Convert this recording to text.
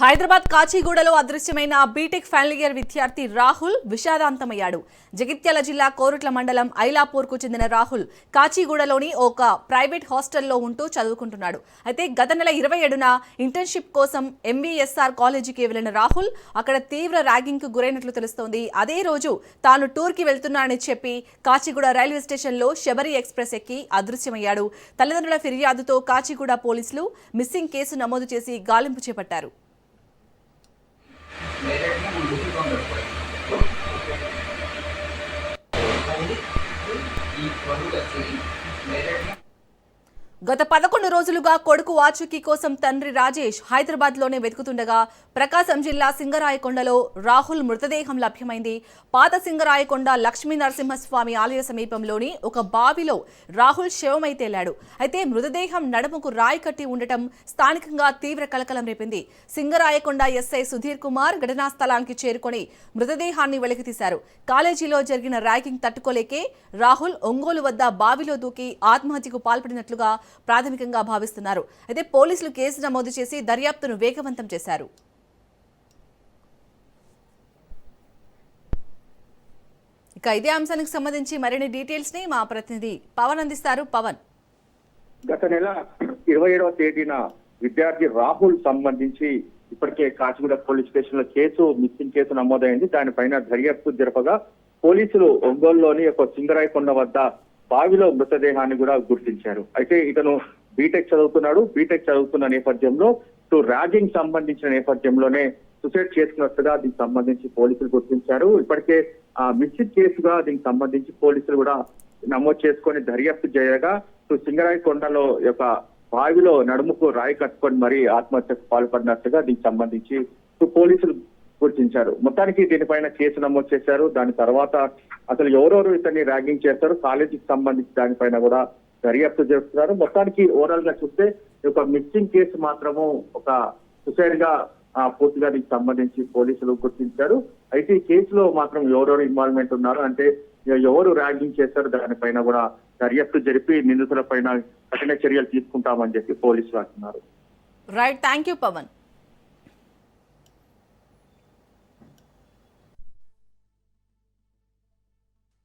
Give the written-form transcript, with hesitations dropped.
హైదరాబాద్ కాచిగూడలో అదృశ్యమైన BTech final year విద్యార్థి రాహుల్ విషాదాంతమయ్యాడు. జగిత్యాల జిల్లా కోరుట్ల మండలం ఐలాపూర్కు చెందిన రాహుల్ కాచిగూడలోని ఒక ప్రైవేట్ హాస్టల్లో ఉంటూ చదువుకుంటున్నాడు. అయితే గత నెల 27న ఇంటర్న్షిప్ కోసం ఎంవీఎస్ఆర్ కాలేజీకి వెళ్లిన రాహుల్ అక్కడ తీవ్ర ర్యాగింగ్కు గురైనట్లు తెలుస్తోంది. అదే రోజు తాను టూర్కి వెళ్తున్నానని చెప్పి కాచిగూడ రైల్వే స్టేషన్లో శబరి ఎక్స్ప్రెస్ ఎక్కి అదృశ్యమయ్యాడు. తల్లిదండ్రుల ఫిర్యాదుతో కాచిగూడ పోలీసులు మిస్సింగ్ కేసు నమోదు చేసి గాలింపు చేపట్టారు. గత 11 రోజులుగా కొడుకు ఆచూకీ కోసం తండ్రి రాజేష్ హైదరాబాద్లోనే వెతుకుతుండగా ప్రకాశం జిల్లా సింగరాయకొండలో రాహుల్ మృతదేహం లభ్యమైంది. పాత సింగరాయకొండ లక్ష్మీ నరసింహస్వామి ఆలయ సమీపంలోని ఒక బావిలో రాహుల్ శవమై తేలాడు. అయితే మృతదేహం నడుముకు రాయి కట్టి ఉండటం స్థానికంగా తీవ్ర కలకలం రేపింది. సింగరాయకొండ ఎస్ఐ సుధీర్ కుమార్ ఘటనా స్థలానికి చేరుకొని మృతదేహాన్ని వెలికితీశారు. కాలేజీలో జరిగిన ర్యాగింగ్ తట్టుకోలేకే రాహుల్ ఒంగోలు వద్ద బావిలో దూకి ఆత్మహత్యకు పాల్పడినట్లుగా ప్రాథమికంగా భావిస్తున్నారు. అయితే పోలీసులు కేసు నమోదు చేసి దర్యాప్తును వేగవంతం చేశారు. ఇక ఇదే అంశానికి సంబంధించి మరిన్ని డీటెయిల్స్ ని మా ప్రతినిధి పవన్ అందిస్తారు. పవన్, గత నెల 27వ తేదీన విద్యార్థి రాహుల్ సంబంధించి ఇప్పటికే కాచిగూడ పోలీస్ స్టేషన్ లో మిస్సింగ్ కేసు నమోదైంది. దానిపైన దర్యాప్తు జరపగా పోలీసులు ఒంగోలులోని ఒక సింగరాయకొండ వద్ద బావిలో మృతదేహాన్ని కూడా గుర్తించారు. అయితే ఇతను బీటెక్ చదువుతున్న నేపథ్యంలో ర్యాగింగ్ సంబంధించిన నేపథ్యంలోనే సూసైడ్ చేసుకున్నట్టుగా దీనికి సంబంధించి పోలీసులు గుర్తించారు. ఇప్పటికే మిస్సింగ్ కేసుగా దీనికి సంబంధించి పోలీసులు కూడా నమోదు చేసుకొని దర్యాప్తు చేయగా సింగరాయకొండలో యొక్క బావిలో నడుముకు రాయి కట్టుకొని మరీ ఆత్మహత్యకు పాల్పడినట్టుగా దీనికి సంబంధించి పోలీసులు గుర్తించారు. మొత్తానికి దీనిపైన కేసు నమోదు చేశారు. దాని తర్వాత అసలు ఎవరెవరు ఇతన్ని ర్యాగింగ్ చేస్తారు, కాలేజీకి సంబంధించి దానిపైన కూడా దర్యాప్తు చేస్తున్నారు. మొత్తానికి ఓవరాల్ గా చూస్తే ఒక మిస్సింగ్ కేసు మాత్రము ఒక సూసైడ్ గా పూర్తిగా దీనికి సంబంధించి పోలీసులు గుర్తించారు. అయితే ఈ కేసులో మాత్రం ఎవరెవరు ఇన్వాల్వ్మెంట్ ఉన్నారు, అంటే ఎవరు ర్యాగింగ్ చేశారు, దానిపైన కూడా దర్యాప్తు జరిపి నిందితుల పైన కఠిన చర్యలు తీసుకుంటామని చెప్పి పోలీసులు అంటున్నారు. Right, thank you Pawan.